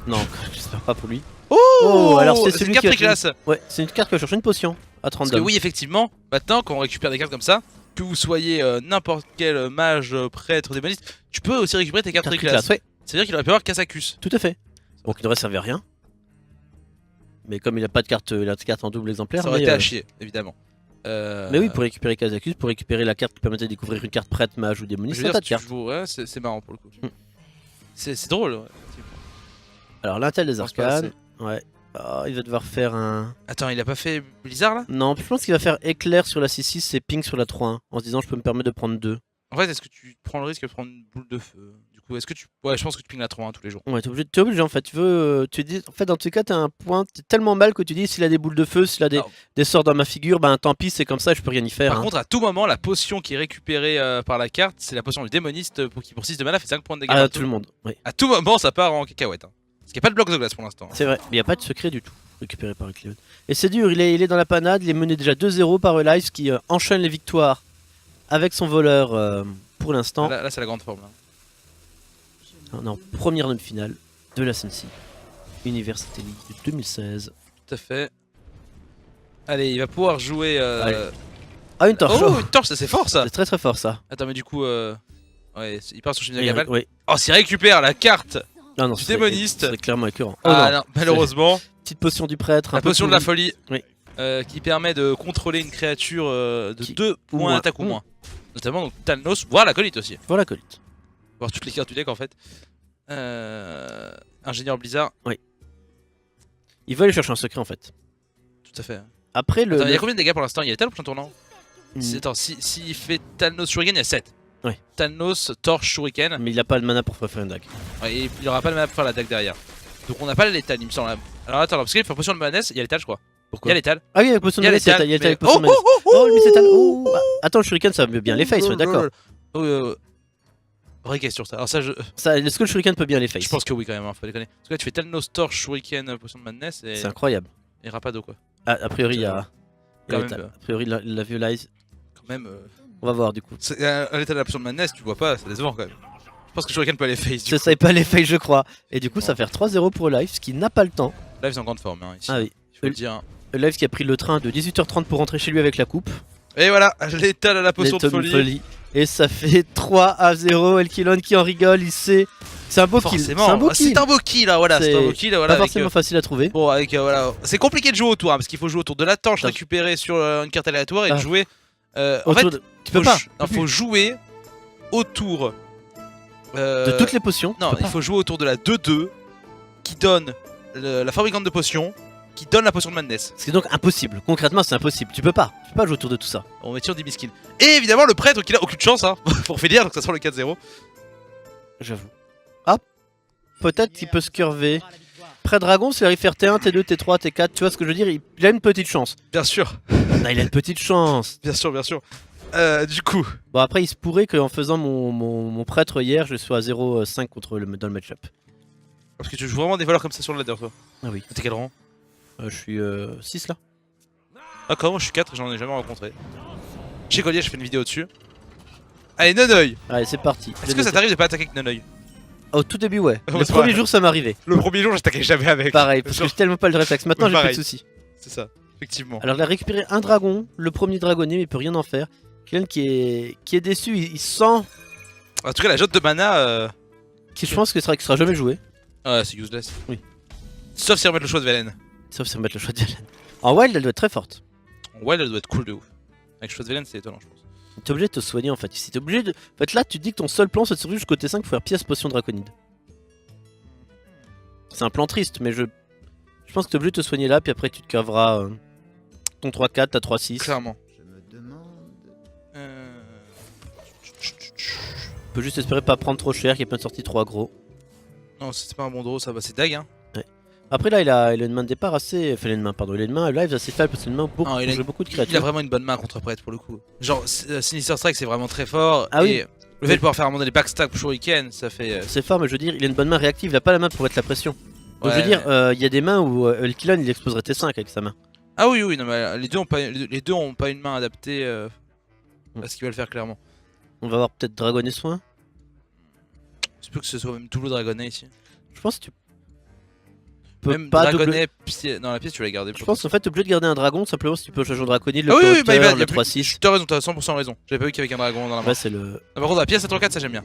Non.
Non, j'espère pas pour lui.
Oh,
alors c'est
une
celui
carte
qui a
très classe.
Ouais, c'est une carte qui va chercher une potion à 30
Parce que
dom.
oui, effectivement, maintenant, quand on récupère des cartes comme ça, que vous soyez n'importe quel mage, prêtre, démoniste, tu peux aussi récupérer tes cartes
Carte
très classes.
ouais,
C'est-à-dire qu'il aurait pu avoir Kasakus.
tout à fait. Donc il devrait servir à rien. Mais comme il a pas de carte, il a une carte en double exemplaire.
Ça aurait
mais,
été à chier, évidemment.
mais oui, pour récupérer Kazakus, pour récupérer la carte qui permettait de découvrir une carte prêtre, mage ou
je
démoniste,
veux
c'est un
dire,
tas
si
de
tu
cartes.
joues, ouais, c'est marrant pour le coup.
Mm.
C'est drôle. Ouais.
Alors l'intel des
pense pas
arcanes. Ouais. Ah, il va devoir faire un.
Attends, il a pas fait Blizzard là?
Non, je pense qu'il va faire éclair sur la 6-6 et ping sur la 3-1 en se disant je peux me permettre de prendre 2.
En fait, est-ce que tu prends le risque de prendre une boule de feu? Du coup, est-ce que tu. Ouais, je pense que tu pinges la 3 tous les jours.
Ouais, t'es obligé en fait. Tu veux. Tu dis. En fait, dans tous les cas, t'as un point. T'es tellement mal que tu dis s'il a des boules de feu, s'il a
Non.
des sorts dans ma figure, ben tant pis, c'est comme ça, je peux rien y faire.
Par
hein.
contre, à tout moment, la potion qui est récupérée par la carte, c'est la potion du démoniste qui pour 6 de mana fait 5 points de dégâts.
Ah,
par
tout
tour.
le monde. Oui.
À tout moment, ça part en cacahuète. Hein. Parce qu'il n'y a pas de bloc de glace pour l'instant. Hein.
C'est vrai. Mais il n'y a pas de secret du tout récupéré par Ecleon. Et c'est dur, il est dans la panade, il est mené déjà 2-0 par Elias qui enchaîne les victoires avec son voleur pour l'instant.
Là, c'est la grande forme. Là.
On est en première demi-finale de la Sensi University League de 2016.
Tout à fait. Allez, il va pouvoir jouer.
Allez. Ah, une torche.
Oh, une torche, ça c'est fort ça!
C'est très très fort ça.
Attends, mais du coup. Ouais, il part sur Chimia
Oui,
Gabal.
oui.
Oh, s'il récupère la carte
Ah non,
du
c'est
démoniste!
c'est clairement écœurant. Oh
Ah
non.
non, malheureusement.
Petite potion du prêtre.
La
un peu
potion de la
pourrie.
folie.
Oui.
Qui permet de contrôler une créature de
Qui-
2
ou
points
moins.
attaque ou moins. Notamment donc Talnos, voire l'acolyte aussi.
Voilà, colite.
Voir toutes les cartes du deck en fait. Ingénieur Blizzard,
Il veut aller chercher un secret en fait.
tout à fait.
Après,
Attends, il y a combien de dégâts pour l'instant? Il y a tel au prochain tournant?
Hmm.
Attends, s'il fait Talnos Shuriken, il y a 7.
Ouais.
Talnos, Torche, Shuriken.
Mais il a pas le mana pour faire une dague.
Ouais, et il aura pas le mana pour faire la dague derrière. Donc on n'a pas l'étal, il me semble. Alors attends, parce qu'il faut potion de manesse, il y a l'étal, je crois. Il y
Pourquoi?
a l'étal.
Ah oui, avec potion de
Il y a
manette, il y a
l'étal,
l'étal avec
mais-
potion de manette. Oh, lui c'est oh, bah, attends, le shuriken ça veut bien les face,
Oh,
ouais, d'accord.
Vraie question ça. Alors ça,
Est-ce que le shuriken peut bien les face?
je pense que oui quand même, hein, faut pas déconner. Parce que là tu fais Talnos, Torche, Shuriken, potion de madness et
C'est incroyable.
Rapado quoi.
Ah, a priori, il y a.
Quand
l'étal.
même,
A priori, la violise.
Quand même.
On va voir du coup.
À l'état de la potion de madness, tu vois pas, c'est décevant quand même. Je pense que Shuriken peut aller face.
Je sais pas les face, je crois. Et du coup, ça fait 3-0 pour Live, ce qui n'a pas le temps.
Live c'est en grande forme hein, ici.
Ah oui.
Il faut le dire.
Live qui a pris le train de 18h30 pour rentrer chez lui avec la coupe.
Et voilà, l'étal à la potion de
Les
folie.
Et ça fait 3-0. Elkilon qui en rigole, il sait. C'est un beau kill. C'est
Forcément,
un beau kill.
c'est un beau kill là, voilà, c'est un beau kill voilà.
Pas
avec,
forcément facile à trouver.
bon, avec voilà, c'est compliqué de jouer autour hein, parce qu'il faut jouer autour de la torche
Attends.
récupérée sur une carte aléatoire et de
Ah.
jouer. En
Autour
fait,
de- Tu peux pas.
faut jouer autour
De toutes les potions.
Non,
tu peux
il
pas.
faut jouer autour de la 2-2 qui donne la fabricante de potions qui donne la potion de madness.
C'est donc impossible. Concrètement, c'est impossible. Tu peux pas. Tu peux pas jouer autour de tout ça.
On met sur 10 miskin. Et évidemment, le prêtre qui a aucune chance hein, pour finir, donc ça sera le 4-0.
J'avoue. Ah, peut-être qu'il peut se curver. Près dragon, s'il arrive à faire T1, T2, T3, T4, tu vois ce que je veux dire, il a une petite chance.
Bien sûr,
Ah, il a une petite chance.
bien sûr, bien sûr. Du coup,
Bon, après, il se pourrait qu'en faisant mon prêtre hier, je sois à 0,5 contre dans le match-up.
parce que tu joues vraiment des valeurs comme ça sur le ladder, toi.
Ah oui.
T'es quel rang?
Je suis 6 là.
Ah, comment? Je suis 4 et j'en ai jamais rencontré. Chez Collier, je fais une vidéo dessus. Allez, Nonoeil.
Allez, c'est parti.
Est-ce que ça t'arrive de pas attaquer avec Nonoeil?
Au tout début, ouais.
Ouais,
Le
c'est
premier
vrai.
jour, ça m'arrivait.
Le premier jour, j'attaquais jamais avec.
Pareil, parce que j'ai tellement pas le réflexe. Maintenant, j'ai plus de
Pareil.
soucis.
C'est ça, effectivement.
Alors, il a récupéré un dragon, le premier dragonnier, mais il peut rien en faire. Quelqu'un qui est déçu, il sent.
En tout cas, la jotte de mana,
Je pense que ce sera jamais joué.
ah, c'est useless.
Oui.
Sauf si remettre le choix de Velen.
Sauf si on met le choix de Velen. En wild, elle doit être très forte.
En wild, elle doit être cool de ouf. Avec le choix de Velen, c'est étonnant, je pense.
T'es obligé de te soigner en fait. Ici, t'es obligé de. En fait, là, tu te dis que ton seul plan c'est de survivre jusqu'au T5 pour faire pièce potion draconide. C'est un plan triste, mais je pense que t'es obligé de te soigner là, puis après tu te curveras ton 3-4, ta 3-6.
Clairement.
Tu peux juste espérer pas prendre trop cher, qu'il y ait plein de sorties trop aggro.
Non, c'est pas un bon draw, ça va, c'est dag hein.
Après là, il a une main de départ assez. Enfin, il a une main, pardon. Il a une main live assez faible parce qu'il a une main beaucoup,
Non, il a-
j'ai beaucoup de
Il a
créatures.
vraiment une bonne main contre prêtre pour le coup. Genre, Sinister Strike, c'est vraiment très fort.
Ah
et
oui.
le fait de pouvoir faire remonter les backstab Shuriken, ça fait.
C'est fort, mais je veux dire, il a une bonne main réactive, il a pas la main pour mettre la pression. Donc, je veux
Ouais.
dire, il y a des mains où le Killon il exposerait T5 avec sa main.
Ah oui, oui, non, mais les deux ont pas une main adaptée à ce qu'ils veulent faire clairement.
On va avoir peut-être Dragon et Soin.
C'est peu que ce soit même tout le Dragonnet ici.
Je pense que tu peux
Même
pas double.
Dragonnet, non, la pièce, tu l'as gardée.
Je pense en fait t'es obligé de garder un dragon simplement si tu peux changer de draconide, le
Ah oui, oui, bah,
coauteur,
il
le
plus-
3-6.
T'as raison, t'as 100% raison. J'avais pas vu qu'il y avait un dragon dans la main.
Ouais, c'est le
Non, par contre, la pièce à 3-4, ça j'aime bien.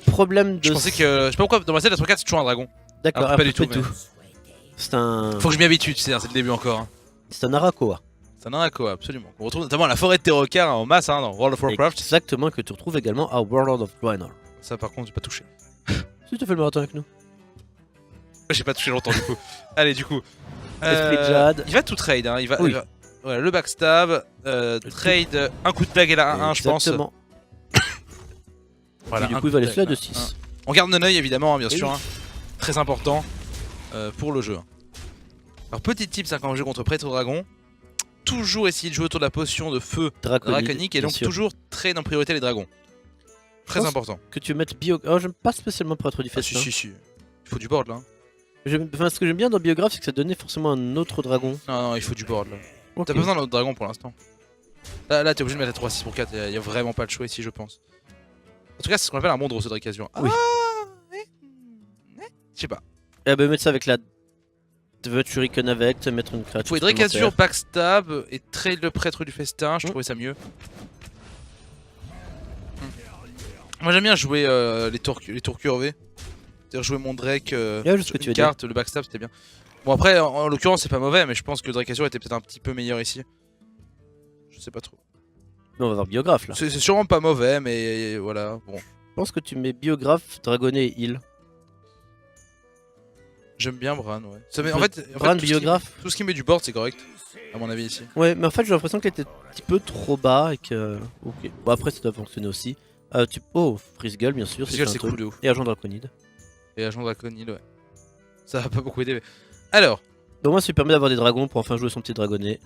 problème de.
Je pensais que. Je sais pas pourquoi, dans ma tête, la 3-4, c'est toujours un dragon.
D'accord,
Alors, pas du tout,
tout. C'est un.
Faut que je m'y habitue, tu sais, hein, c'est le début encore. Hein.
C'est un Arakoa.
C'est un Arako, absolument. On retrouve notamment à la forêt de Terrokar en masse hein, dans World of Warcraft.
Exactement, que tu retrouves également à World of Draenor.
Ça, par contre, j'ai pas touché.
Si tu fais le marathon avec nous.
J'ai pas touché longtemps du coup. Allez, du coup.
Esprit de Jade.
Il va tout trade, hein.
Oui.
il va- Voilà, le backstab, trade, un coup de plague et la 1-1, je pense.
Exactement.
Voilà,
Et du
un
coup, il
coup
va
de
laisser la
plague,
2-6.
On garde Nonoeil évidemment, hein, bien
Et
sûr.
oui.
Hein. Très important pour le jeu. Alors, petit tip, ça quand on joue contre Prêtre Dragon. Toujours essayer de jouer autour de la potion de feu
Draconide,
draconique et
bien
donc
sûr.
toujours trade en priorité les dragons. Très
pense
important.
Que tu mettes bio. Oh, j'aime pas spécialement pour être du
Ah, si,
festin.
si, si. Il faut du board là.
Enfin, ce que j'aime bien dans Biographe, c'est que ça donnait forcément un autre dragon.
Non, non, il faut du board là.
Ok.
T'as pas besoin d'un autre dragon pour l'instant. Là t'es obligé de mettre la 3-6 pour 4, y a vraiment pas de choix ici, je pense. En tout cas, c'est ce qu'on appelle un monde de occasion.
Oui.
Je sais pas.
Et bah, mettre ça avec la. Tu veux Shuriken avec, te mettre une créature.
Faut Dracazur,
supplémentaire.
backstab et trade le prêtre du festin, je trouvais ça mieux. Moi j'aime bien jouer les tours curvés. C'est-à-dire jouer mon Drake
Ouais, je sais ce
sur
que tu
une
veux dire.
carte, le backstab c'était bien. Bon après, en l'occurrence c'est pas mauvais, mais je pense que le Dracazur était peut-être un petit peu meilleur ici. Je sais pas trop.
on va voir biographe là.
C'est sûrement pas mauvais, mais voilà. Bon,
Je pense que tu mets biographe, dragonnet et heal.
j'aime bien Bran, ouais. En fait,
Bran,
tout ce qui-
biographe.
tout ce qui met du board, c'est correct, à mon avis ici.
Ouais, mais en fait j'ai l'impression qu'il était un petit peu trop bas et que. Ok. Bon après ça doit fonctionner aussi. Oh, Freeze-Gull bien sûr.
Freeze-Gull, c'est
un truc.
cool de ouf.
Et Agent Draconide.
Et Agent Draconide, ouais. Ça va pas beaucoup aider. Alors,
Donc moi ça lui permet d'avoir des dragons pour enfin jouer son petit dragonnet.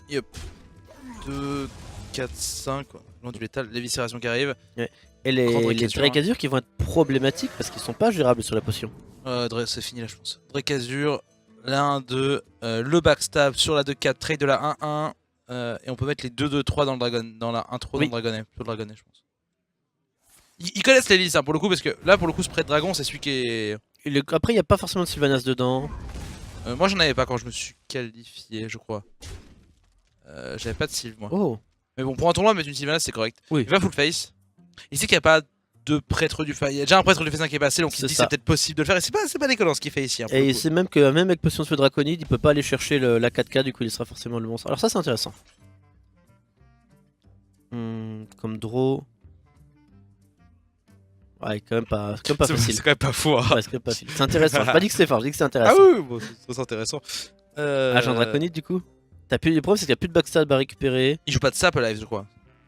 2, 4, 5, long du létal, l'éviscération qui arrive.
Et
Grande
les
Dracazur,
Dracazur qui vont être problématiques parce qu'ils sont pas gérables sur la potion.
C'est fini là, je pense. Dracazur, la 1-2, le backstab sur la 2-4, trade de la 1-1. Et on peut mettre les 2-2-3 dans le dragon, dans la 1-3 dans le dragonnet, sur le dragonnet, je pense. Ils connaissent les listes hein, pour le coup, parce que là, pour le coup, ce prêt de dragon, c'est celui qui est.
Après il n'y a pas forcément de Sylvanas dedans.
Moi, j'en avais pas quand je me suis qualifié, je crois. J'avais pas de Sylve, moi.
Oh.
Mais bon, pour un tournoi, mettre une Sylvanas, c'est correct.
Oui.
Il va full face. Il sait qu'il n'y a pas de prêtre du face. Il y a déjà un prêtre du face qui est passé, donc il
C'est
dit que
ça.
c'est peut-être possible de le faire. Et c'est pas déconnant ce qu'il fait ici. Hein, pour le
Et
coup.
c'est même que même avec potion de feu draconide, il peut pas aller chercher la 4K, du coup il sera forcément le monstre. Alors ça c'est intéressant. Comme draw. Ouais, quand même pas facile.
C'est quand même pas fou. Hein.
Ouais, c'est quand même pas facile. C'est intéressant. J'ai pas dit que c'était fort, j'ai dit que c'est intéressant.
Ah oui, bon, c'est intéressant.
Agent Draconide du coup. Le problème c'est qu'il y a plus de backstab à récupérer.
Il joue pas de sap live, je crois.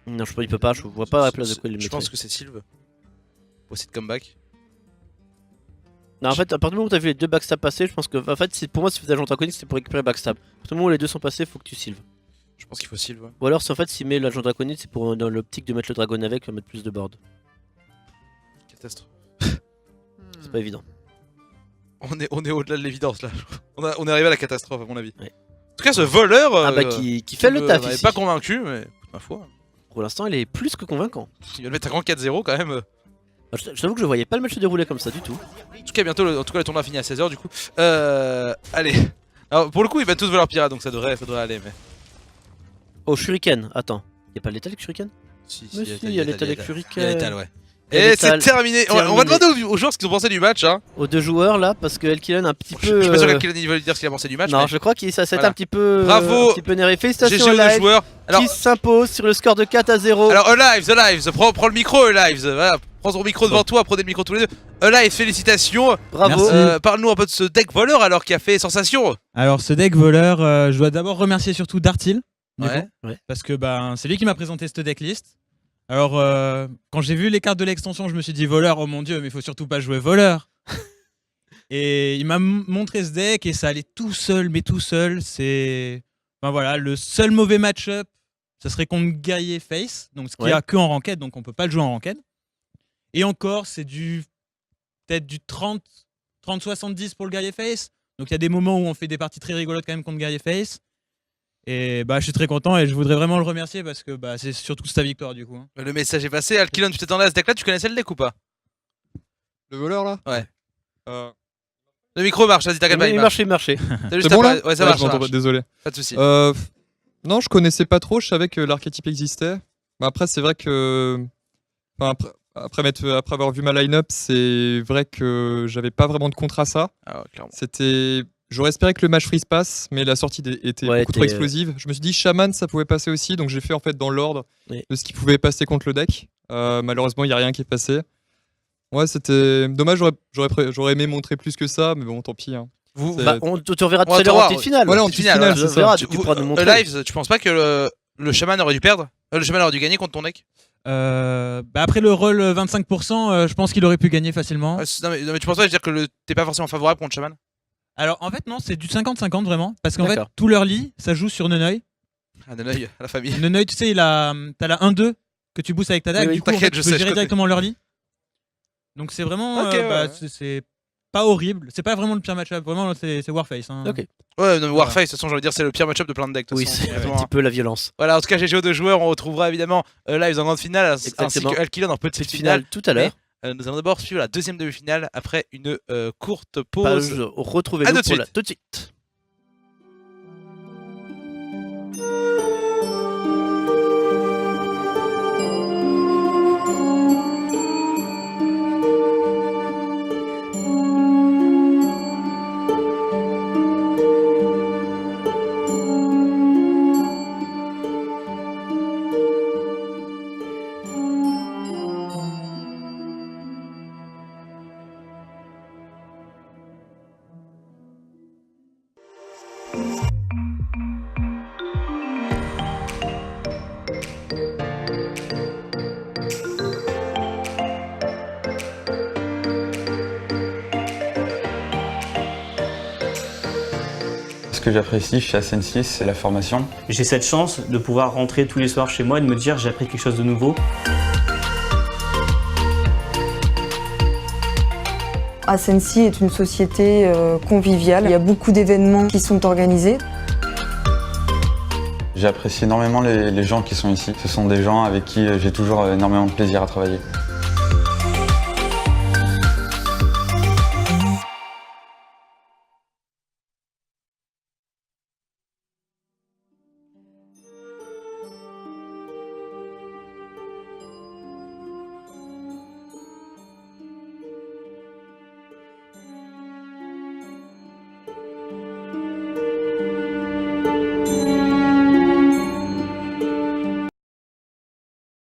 Non, je pense qu'il peut pas, je vois pas à la place de quoi il le
Je
mettrait.
pense que c'est Sylve. Pour essayer de comeback.
Non, en fait, à partir du moment où t'as vu les deux backstab passer, je pense que. En fait, pour moi, si tu fais Agent Draconide, c'est pour récupérer backstab. À partir du moment où les deux sont passés, faut que tu sylves.
Je pense qu'il faut Sylve. Ouais.
Ou alors, si en fait, s'il met l'Agent Draconide, c'est pour dans l'optique de mettre le dragon avec, mettre plus de board.
Catastrophe.
C'est pas évident.
On est au-delà de l'évidence là. On est arrivé à la catastrophe à mon avis.
Ouais.
En tout cas, ce voleur.
Ah bah, qui fait le taf ici.
pas convaincu, mais ma foi.
Pour l'instant, il est plus que convaincant.
Il va le mettre un grand 4-0 quand même.
Je t'avoue que je voyais pas le match se dérouler comme ça du tout.
En tout cas, bientôt, le tournoi finit à 16h du coup. Allez. Alors, pour le coup, ils va tous voleur pirate donc ça devrait aller. Mais...
Oh, Shuriken, attends. Y'a pas l'étal avec Shuriken?
Si,
Mais si, il y a l'étal avec
Il y a
Shuriken.
l'étal, ouais.
Il y a
Et
l'étal.
c'est terminé. On va demander aux joueurs ce qu'ils ont pensé du match. Hein.
Aux deux joueurs là, parce que Elkilen un petit
Je
peu.
suis pas sûr qu'Alkilen veut lui dire ce qu'il a pensé du match.
Non,
mais
je crois qu'il ça s'est
Voilà.
un petit peu.
Bravo.
Un petit peu énervé. Félicitations
GG aux
à
deux
Live
joueurs. Alors,
qui s'impose sur le score de 4-0.
alors Alives, prends le micro, Alives. Voilà, prends ton micro devant toi, prenez le micro tous les deux. Alives, félicitations.
Bravo.
Merci.
Parle-nous un peu de ce deck voleur alors qui a fait sensation.
Alors ce deck voleur, je dois d'abord remercier surtout Dartil, du
Ouais.
coup,
Ouais.
parce que c'est lui qui m'a présenté cette decklist. Alors quand j'ai vu les cartes de l'extension, je me suis dit voleur, oh mon dieu, mais il faut surtout pas jouer voleur. Et il m'a montré ce deck et ça allait tout seul, mais tout seul. C'est, voilà, le seul mauvais match-up, ce serait contre guerrier face, donc ce qu'il y a que en ranked, donc on peut pas le jouer en ranked. Et encore, c'est peut-être du 30-70 pour le guerrier face. Donc il y a des moments où on fait des parties très rigolotes quand même contre guerrier face. Et je suis très content et je voudrais vraiment le remercier parce que c'est surtout sa victoire du coup. Hein.
Le message est passé. Alkilon, tu t'attendais à ce deck là, tu connaissais le deck ou pas?
Le voleur là
Ouais.
Euh,
Le micro marche, vas-y, t'inquiète pas.
Il marche.
T'as juste
C'est bon
à
là
pas- Ouais, ça
Ouais,
marche.
je
Ça
m'entends
marche.
pas, désolé.
Pas de soucis.
Non, je connaissais pas trop, je savais que l'archétype existait. Mais après, c'est vrai que. Enfin, après avoir vu ma line-up, c'est vrai que j'avais pas vraiment de contre à ça.
Ah ouais, clairement.
J'aurais espéré que le match freeze passe, mais la sortie était
Ouais,
beaucoup trop explosive. Je me suis dit Shaman ça pouvait passer aussi, donc j'ai fait en fait dans l'ordre
Oui.
de ce qui pouvait passer contre le deck. Malheureusement, il n'y a rien qui est passé. Ouais, c'était dommage, j'aurais aimé montrer plus que ça, mais bon, tant pis. Hein.
Vous,
C'est-
Tu reverras tout
On va
à
te
l'heure en
voir.
petite finale.
Voilà, en
petite
petite
finale,
finale,
Tu
c'est ça.
verras, tu pourras nous montrer.
Lives, tu penses pas que le chaman aurait dû perdre? Le chaman aurait dû gagner contre ton deck?
Après le roll 25%, je pense qu'il aurait pu gagner facilement.
Non, mais tu penses pas, je veux dire que t'es pas forcément favorable contre chaman?
Alors en fait non, c'est du 50-50 vraiment. Parce qu'en fait,
D'accord.
tout leur lit, ça joue sur Neneuil.
Ah, d'un œil à la famille.
Neneuil, tu sais, t'as la 1-2 que tu boostes avec ta dague.
Oui, oui,
du coup, en
t'inquiète,
fait,
je
tu peux
sais, je
gérer
connais.
directement leur lit. Donc c'est vraiment...
Ok, ouais.
c'est pas horrible. C'est pas vraiment le pire match-up. Vraiment, c'est Warface. Hein.
Ok.
Ouais, non, Warface, de toute façon, je veux dire, c'est le pire match-up de plein de decks. de toute
Oui,
façon,
c'est un
honnêtement,
petit
hein.
peu la violence.
Voilà, en tout cas, GG aux deux joueurs, on retrouvera évidemment Lives en grande finale, ainsi
Exactement.
que Alkilon en petite
Petite
finale.
finale tout à l'heure.
Nous allons d'abord suivre la deuxième demi-finale après une courte
Pause.
pause. À
Retrouvez-nous
tout de
pour
suite.
tout de suite.
ce que j'apprécie chez Ascensi, c'est la formation.
J'ai cette chance de pouvoir rentrer tous les soirs chez moi et de me dire j'ai appris quelque chose de nouveau.
Ascensi est une société conviviale. Il y a beaucoup d'événements qui sont organisés.
J'apprécie énormément les gens qui sont ici. Ce sont des gens avec qui j'ai toujours énormément de plaisir à travailler.